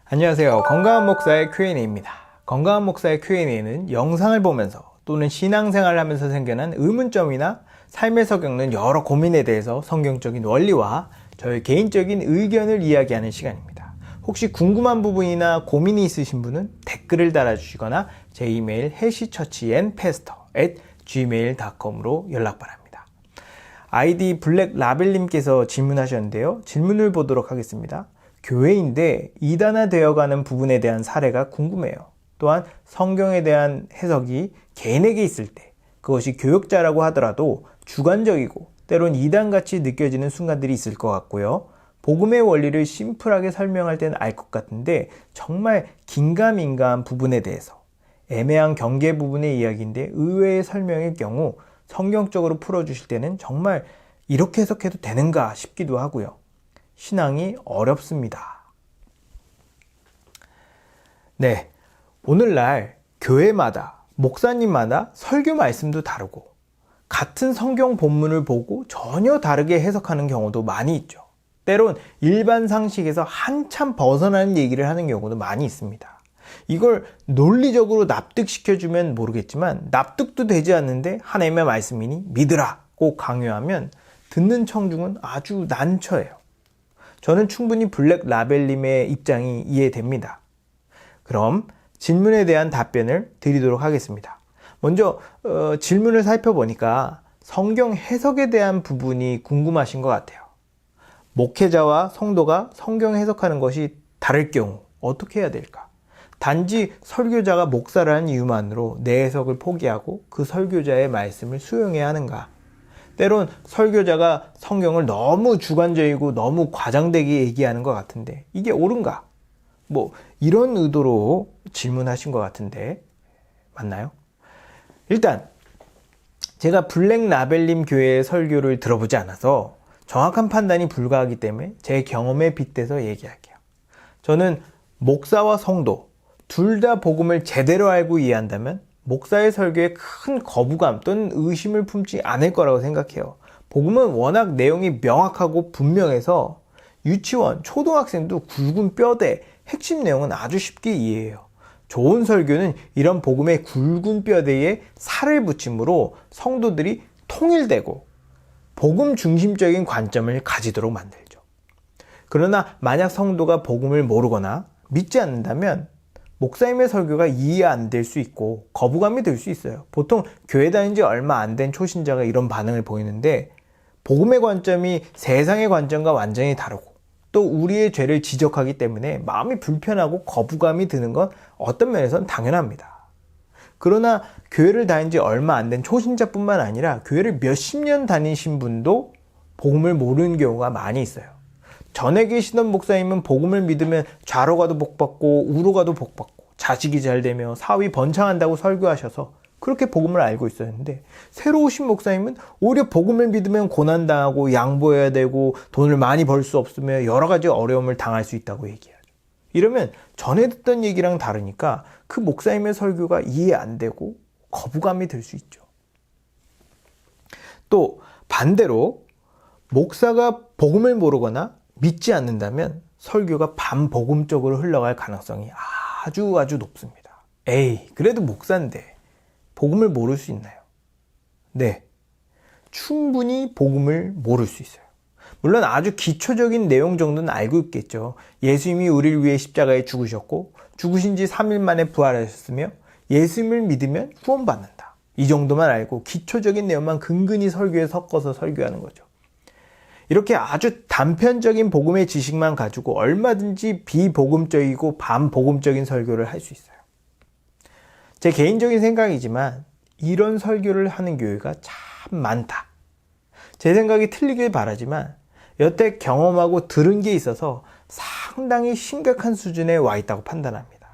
안녕하세요. 건강한 목사의 Q&A입니다. 건강한 목사의 Q&A는 영상을 보면서 또는 신앙생활을 하면서 생겨난 의문점이나 삶에서 겪는 여러 고민에 대해서 성경적인 원리와 저의 개인적인 의견을 이야기하는 시간입니다. 혹시 궁금한 부분이나 고민이 있으신 분은 댓글을 달아주시거나 제 이메일 hechurchandpastor@gmail.com으로 연락 바랍니다. 아이디 블랙라벨님께서 질문하셨는데요. 질문을 보도록 하겠습니다. 교회인데 이단화되어가는 부분에 대한 사례가 궁금해요. 또한 성경에 대한 해석이 개인에게 있을 때 그것이 교역자라고 하더라도 주관적이고 때론 이단같이 느껴지는 순간들이 있을 것 같고요. 복음의 원리를 심플하게 설명할 때는 알 것 같은데 정말 긴가민가한 부분에 대해서 애매한 경계 부분의 이야기인데 의외의 설명일 경우 성경적으로 풀어주실 때는 정말 이렇게 해석해도 되는가 싶기도 하고요. 신앙이 어렵습니다. 네, 오늘날 교회마다 목사님마다 설교 말씀도 다르고 같은 성경 본문을 보고 전혀 다르게 해석하는 경우도 많이 있죠. 때론 일반 상식에서 한참 벗어나는 얘기를 하는 경우도 많이 있습니다. 이걸 논리적으로 납득시켜주면 모르겠지만 납득도 되지 않는데 하나님의 말씀이니 믿으라 꼭 강요하면 듣는 청중은 아주 난처해요. 저는 충분히 블랙라벨님의 입장이 이해됩니다. 그럼 질문에 대한 답변을 드리도록 하겠습니다. 먼저 질문을 살펴보니까 성경 해석에 대한 부분이 궁금하신 것 같아요. 목회자와 성도가 성경 해석하는 것이 다를 경우 어떻게 해야 될까? 단지 설교자가 목사라는 이유만으로 내 해석을 포기하고 그 설교자의 말씀을 수용해야 하는가? 때론 설교자가 성경을 너무 주관적이고 너무 과장되게 얘기하는 것 같은데 이게 옳은가? 이런 의도로 질문하신 것 같은데 맞나요? 일단 제가 블랙라벨님 교회의 설교를 들어보지 않아서 정확한 판단이 불가하기 때문에 제 경험에 빗대서 얘기할게요. 저는 목사와 성도 둘 다 복음을 제대로 알고 이해한다면 목사의 설교에 큰 거부감 또는 의심을 품지 않을 거라고 생각해요. 복음은 워낙 내용이 명확하고 분명해서 유치원, 초등학생도 굵은 뼈대, 핵심 내용은 아주 쉽게 이해해요. 좋은 설교는 이런 복음의 굵은 뼈대에 살을 붙임으로 성도들이 통일되고 복음 중심적인 관점을 가지도록 만들죠. 그러나 만약 성도가 복음을 모르거나 믿지 않는다면 목사님의 설교가 이해 안 될 수 있고 거부감이 들 수 있어요. 보통 교회 다닌 지 얼마 안 된 초신자가 이런 반응을 보이는데 복음의 관점이 세상의 관점과 완전히 다르고 또 우리의 죄를 지적하기 때문에 마음이 불편하고 거부감이 드는 건 어떤 면에서는 당연합니다. 그러나 교회를 다닌 지 얼마 안 된 초신자뿐만 아니라 교회를 몇십 년 다니신 분도 복음을 모르는 경우가 많이 있어요. 전에 계시던 목사님은 복음을 믿으면 좌로 가도 복받고 우로 가도 복받고 자식이 잘 되며 사위 번창한다고 설교하셔서 그렇게 복음을 알고 있었는데 새로 오신 목사님은 오히려 복음을 믿으면 고난당하고 양보해야 되고 돈을 많이 벌 수 없으며 여러 가지 어려움을 당할 수 있다고 얘기하죠. 이러면 전에 듣던 얘기랑 다르니까 그 목사님의 설교가 이해 안 되고 거부감이 들 수 있죠. 또 반대로 목사가 복음을 모르거나 믿지 않는다면 설교가 반복음적으로 흘러갈 가능성이 아주 높습니다. 에이, 그래도 목사인데 복음을 모를 수 있나요? 네, 충분히 복음을 모를 수 있어요. 물론 아주 기초적인 내용 정도는 알고 있겠죠. 예수님이 우리를 위해 십자가에 죽으셨고 죽으신 지 3일 만에 부활하셨으며 예수님을 믿으면 구원받는다. 이 정도만 알고 기초적인 내용만 근근히 설교에 섞어서 설교하는 거죠. 이렇게 아주 단편적인 복음의 지식만 가지고 얼마든지 비복음적이고 반복음적인 설교를 할 수 있어요. 제 개인적인 생각이지만 이런 설교를 하는 교회가 참 많다. 제 생각이 틀리길 바라지만 여태 경험하고 들은 게 있어서 상당히 심각한 수준에 와 있다고 판단합니다.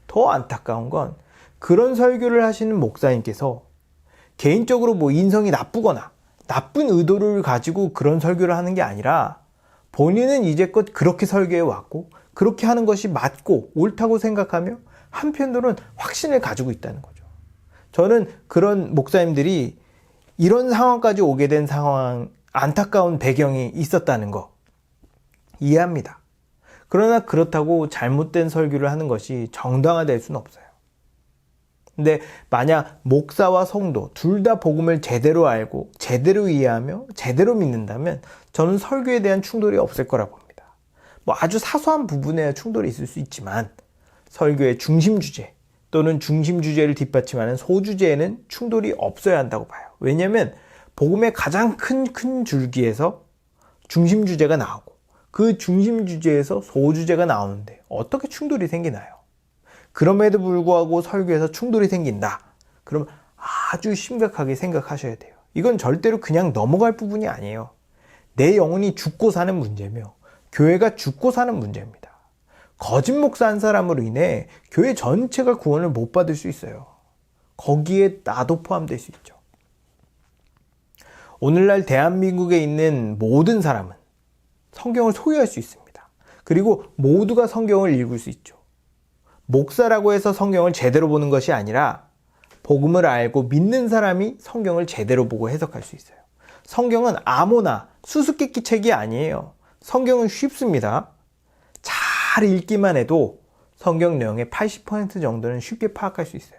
더 안타까운 건 그런 설교를 하시는 목사님께서 개인적으로 인성이 나쁘거나 나쁜 의도를 가지고 그런 설교를 하는 게 아니라 본인은 이제껏 그렇게 설교해 왔고 그렇게 하는 것이 맞고 옳다고 생각하며 한편으로는 확신을 가지고 있다는 거죠. 저는 그런 목사님들이 이런 상황까지 오게 된 안타까운 배경이 있었다는 거 이해합니다. 그러나 그렇다고 잘못된 설교를 하는 것이 정당화될 수는 없어요. 근데 만약 목사와 성도 둘 다 복음을 제대로 알고 제대로 이해하며 제대로 믿는다면 저는 설교에 대한 충돌이 없을 거라고 봅니다. 아주 사소한 부분에 충돌이 있을 수 있지만 설교의 중심 주제 또는 중심 주제를 뒷받침하는 소주제에는 충돌이 없어야 한다고 봐요. 왜냐하면 복음의 가장 큰 줄기에서 중심 주제가 나오고 그 중심 주제에서 소주제가 나오는데 어떻게 충돌이 생기나요? 그럼에도 불구하고 설교에서 충돌이 생긴다. 그럼 아주 심각하게 생각하셔야 돼요. 이건 절대로 그냥 넘어갈 부분이 아니에요. 내 영혼이 죽고 사는 문제며 교회가 죽고 사는 문제입니다. 거짓 목사 한 사람으로 인해 교회 전체가 구원을 못 받을 수 있어요. 거기에 나도 포함될 수 있죠. 오늘날 대한민국에 있는 모든 사람은 성경을 소유할 수 있습니다. 그리고 모두가 성경을 읽을 수 있죠. 목사라고 해서 성경을 제대로 보는 것이 아니라 복음을 알고 믿는 사람이 성경을 제대로 보고 해석할 수 있어요. 성경은 아무나 수수께끼 책이 아니에요. 성경은 쉽습니다. 잘 읽기만 해도 성경 내용의 80% 정도는 쉽게 파악할 수 있어요.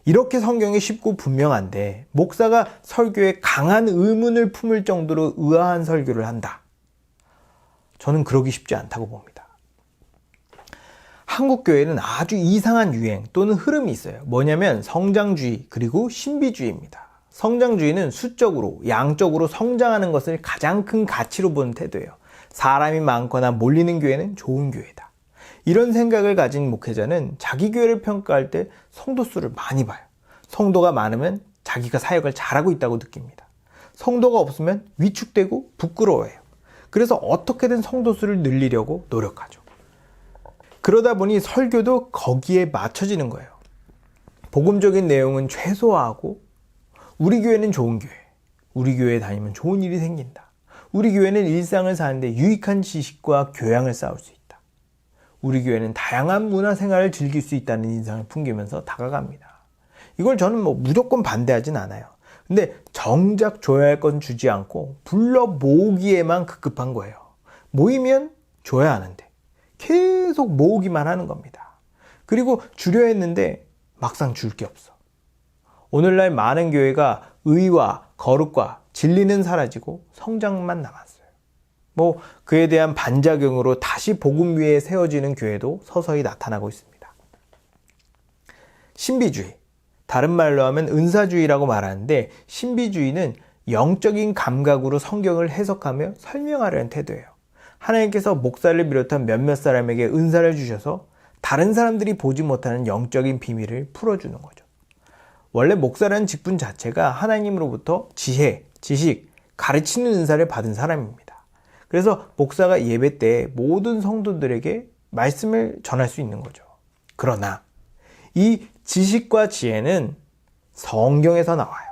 이렇게 성경이 쉽고 분명한데 목사가 설교에 강한 의문을 품을 정도로 의아한 설교를 한다. 저는 그러기 쉽지 않다고 봅니다. 한국 교회는 아주 이상한 유행 또는 흐름이 있어요. 뭐냐면 성장주의 그리고 신비주의입니다. 성장주의는 수적으로 양적으로 성장하는 것을 가장 큰 가치로 보는 태도예요. 사람이 많거나 몰리는 교회는 좋은 교회다. 이런 생각을 가진 목회자는 자기 교회를 평가할 때 성도 수를 많이 봐요. 성도가 많으면 자기가 사역을 잘하고 있다고 느낍니다. 성도가 없으면 위축되고 부끄러워해요. 그래서 어떻게든 성도 수를 늘리려고 노력하죠. 그러다 보니 설교도 거기에 맞춰지는 거예요. 복음적인 내용은 최소화하고 우리 교회는 좋은 교회, 우리 교회에 다니면 좋은 일이 생긴다. 우리 교회는 일상을 사는데 유익한 지식과 교양을 쌓을 수 있다. 우리 교회는 다양한 문화생활을 즐길 수 있다는 인상을 풍기면서 다가갑니다. 이걸 저는 무조건 반대하진 않아요. 근데 정작 줘야 할 건 주지 않고 불러 모으기에만 급급한 거예요. 모이면 줘야 하는데 계속 모으기만 하는 겁니다. 그리고 주려 했는데 막상 줄 게 없어. 오늘날 많은 교회가 의와 거룩과 진리는 사라지고 성장만 남았어요. 그에 대한 반작용으로 다시 복음 위에 세워지는 교회도 서서히 나타나고 있습니다. 신비주의, 다른 말로 하면 은사주의라고 말하는데 신비주의는 영적인 감각으로 성경을 해석하며 설명하려는 태도예요. 하나님께서 목사를 비롯한 몇몇 사람에게 은사를 주셔서 다른 사람들이 보지 못하는 영적인 비밀을 풀어주는 거죠. 원래 목사라는 직분 자체가 하나님으로부터 지혜, 지식, 가르치는 은사를 받은 사람입니다. 그래서 목사가 예배 때 모든 성도들에게 말씀을 전할 수 있는 거죠. 그러나 이 지식과 지혜는 성경에서 나와요.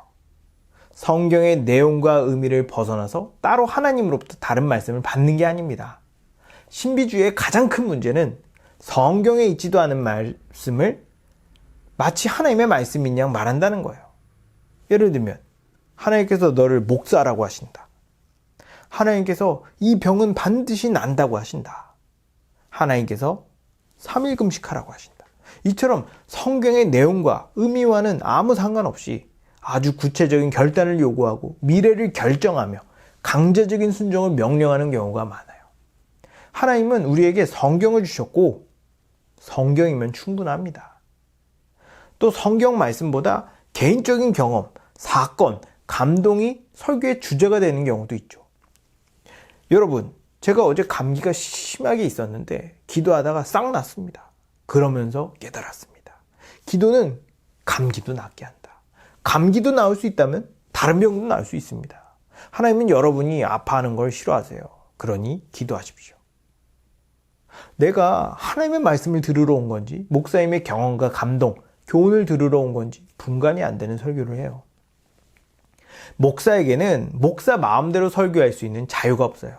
성경의 내용과 의미를 벗어나서 따로 하나님으로부터 다른 말씀을 받는 게 아닙니다. 신비주의의 가장 큰 문제는 성경에 있지도 않은 말씀을 마치 하나님의 말씀인 양 말한다는 거예요. 예를 들면 하나님께서 너를 목사라고 하신다. 하나님께서 이 병은 반드시 난다고 하신다. 하나님께서 3일 금식하라고 하신다. 이처럼 성경의 내용과 의미와는 아무 상관없이 아주 구체적인 결단을 요구하고 미래를 결정하며 강제적인 순종을 명령하는 경우가 많아요. 하나님은 우리에게 성경을 주셨고 성경이면 충분합니다. 또 성경 말씀보다 개인적인 경험, 사건, 감동이 설교의 주제가 되는 경우도 있죠. 여러분, 제가 어제 감기가 심하게 있었는데 기도하다가 싹 났습니다. 그러면서 깨달았습니다. 기도는 감기도 낫게 한다. 감기도 나을 수 있다면 다른 병도 나을 수 있습니다. 하나님은 여러분이 아파하는 걸 싫어하세요. 그러니 기도하십시오. 내가 하나님의 말씀을 들으러 온 건지 목사님의 경험과 감동, 교훈을 들으러 온 건지 분간이 안 되는 설교를 해요. 목사에게는 목사 마음대로 설교할 수 있는 자유가 없어요.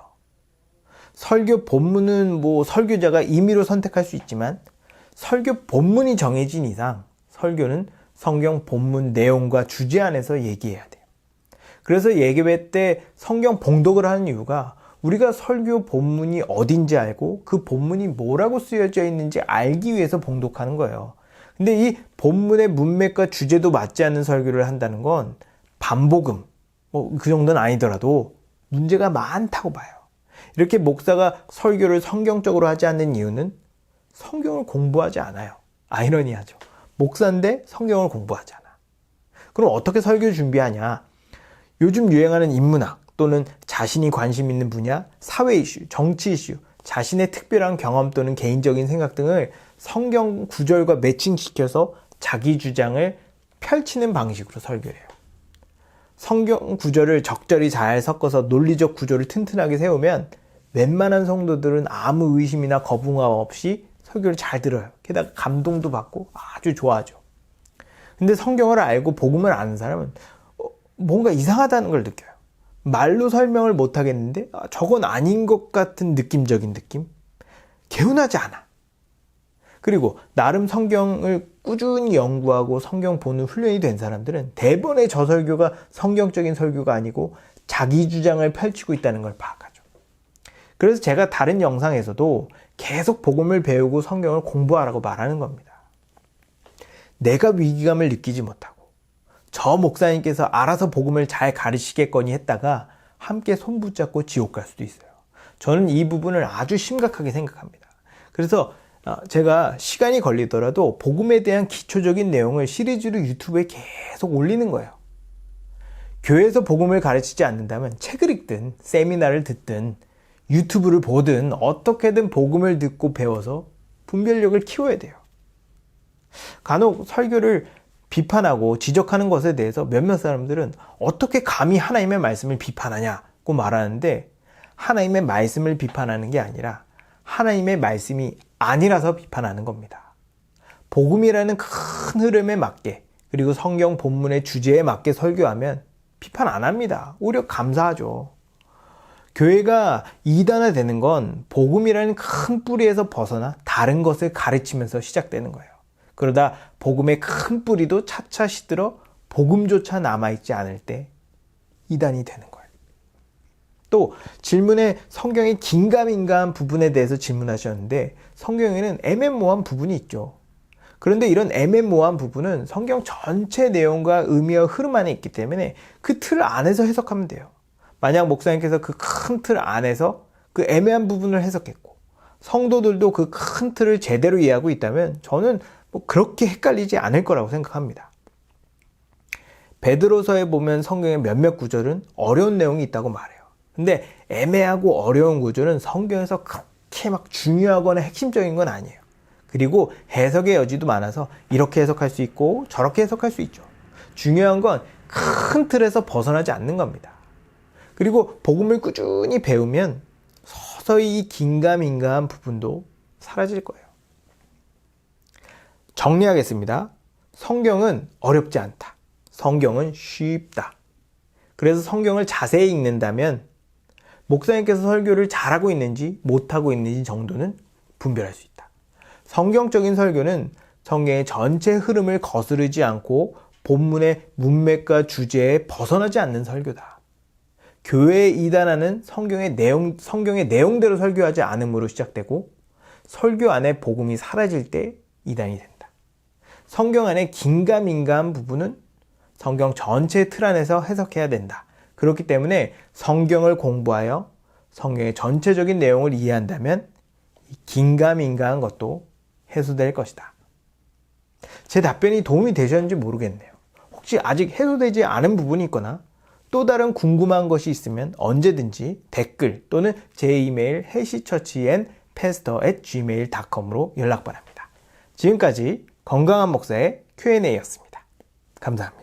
설교 본문은 설교자가 임의로 선택할 수 있지만 설교 본문이 정해진 이상 설교는 성경 본문 내용과 주제 안에서 얘기해야 돼요. 그래서 예배 때 성경 봉독을 하는 이유가 우리가 설교 본문이 어딘지 알고 그 본문이 뭐라고 쓰여져 있는지 알기 위해서 봉독하는 거예요. 근데 이 본문의 문맥과 주제도 맞지 않는 설교를 한다는 건 반복음, 그 정도는 아니더라도 문제가 많다고 봐요. 이렇게 목사가 설교를 성경적으로 하지 않는 이유는 성경을 공부하지 않아요. 아이러니하죠. 목사인데 성경을 공부하지 않아. 그럼 어떻게 설교 준비하냐? 요즘 유행하는 인문학 또는 자신이 관심 있는 분야, 사회 이슈, 정치 이슈, 자신의 특별한 경험 또는 개인적인 생각 등을 성경 구절과 매칭시켜서 자기 주장을 펼치는 방식으로 설교해요. 성경 구절을 적절히 잘 섞어서 논리적 구조를 튼튼하게 세우면 웬만한 성도들은 아무 의심이나 거부감 없이 설교를 잘 들어요. 게다가 감동도 받고 아주 좋아하죠. 근데 성경을 알고 복음을 아는 사람은 뭔가 이상하다는 걸 느껴요. 말로 설명을 못 하겠는데 저건 아닌 것 같은 느낌적인 느낌? 개운하지 않아. 그리고 나름 성경을 꾸준히 연구하고 성경 보는 훈련이 된 사람들은 대번에 저 설교가 성경적인 설교가 아니고 자기 주장을 펼치고 있다는 걸 파악하죠. 그래서 제가 다른 영상에서도 계속 복음을 배우고 성경을 공부하라고 말하는 겁니다. 내가 위기감을 느끼지 못하고 저 목사님께서 알아서 복음을 잘 가르치겠거니 했다가 함께 손 붙잡고 지옥 갈 수도 있어요. 저는 이 부분을 아주 심각하게 생각합니다. 그래서 제가 시간이 걸리더라도 복음에 대한 기초적인 내용을 시리즈로 유튜브에 계속 올리는 거예요. 교회에서 복음을 가르치지 않는다면 책을 읽든 세미나를 듣든 유튜브를 보든 어떻게든 복음을 듣고 배워서 분별력을 키워야 돼요. 간혹 설교를 비판하고 지적하는 것에 대해서 몇몇 사람들은 어떻게 감히 하나님의 말씀을 비판하냐고 말하는데 하나님의 말씀을 비판하는 게 아니라 하나님의 말씀이 아니라서 비판하는 겁니다. 복음이라는 큰 흐름에 맞게 그리고 성경 본문의 주제에 맞게 설교하면 비판 안 합니다. 오히려 감사하죠. 교회가 이단화되는 건 복음이라는 큰 뿌리에서 벗어나 다른 것을 가르치면서 시작되는 거예요. 그러다 복음의 큰 뿌리도 차차 시들어 복음조차 남아있지 않을 때 이단이 되는 거예요. 또 질문에 성경의 긴가민가한 부분에 대해서 질문하셨는데 성경에는 애매모호한 부분이 있죠. 그런데 이런 애매모호한 부분은 성경 전체 내용과 의미와 흐름 안에 있기 때문에 그 틀 안에서 해석하면 돼요. 만약 목사님께서 그 큰 틀 안에서 그 애매한 부분을 해석했고 성도들도 그 큰 틀을 제대로 이해하고 있다면 저는 그렇게 헷갈리지 않을 거라고 생각합니다. 베드로서에 보면 성경의 몇몇 구절은 어려운 내용이 있다고 말해요. 근데 애매하고 어려운 구절은 성경에서 그렇게 막 중요하거나 핵심적인 건 아니에요. 그리고 해석의 여지도 많아서 이렇게 해석할 수 있고 저렇게 해석할 수 있죠. 중요한 건 큰 틀에서 벗어나지 않는 겁니다. 그리고 복음을 꾸준히 배우면 서서히 이 긴가민가한 부분도 사라질 거예요. 정리하겠습니다. 성경은 어렵지 않다. 성경은 쉽다. 그래서 성경을 자세히 읽는다면 목사님께서 설교를 잘하고 있는지 못하고 있는지 정도는 분별할 수 있다. 성경적인 설교는 성경의 전체 흐름을 거스르지 않고 본문의 문맥과 주제에 벗어나지 않는 설교다. 교회에 이단하는 성경의 내용대로 설교하지 않음으로 시작되고 설교 안에 복음이 사라질 때 이단이 된다. 성경 안에 긴가민가한 부분은 성경 전체 틀 안에서 해석해야 된다. 그렇기 때문에 성경을 공부하여 성경의 전체적인 내용을 이해한다면 이 긴가민가한 것도 해소될 것이다. 제 답변이 도움이 되셨는지 모르겠네요. 혹시 아직 해소되지 않은 부분이 있거나 또 다른 궁금한 것이 있으면 언제든지 댓글 또는 제 이메일 hechurchandpastor@gmail.com으로 연락 바랍니다. 지금까지 건강한 목사의 Q&A였습니다. 감사합니다.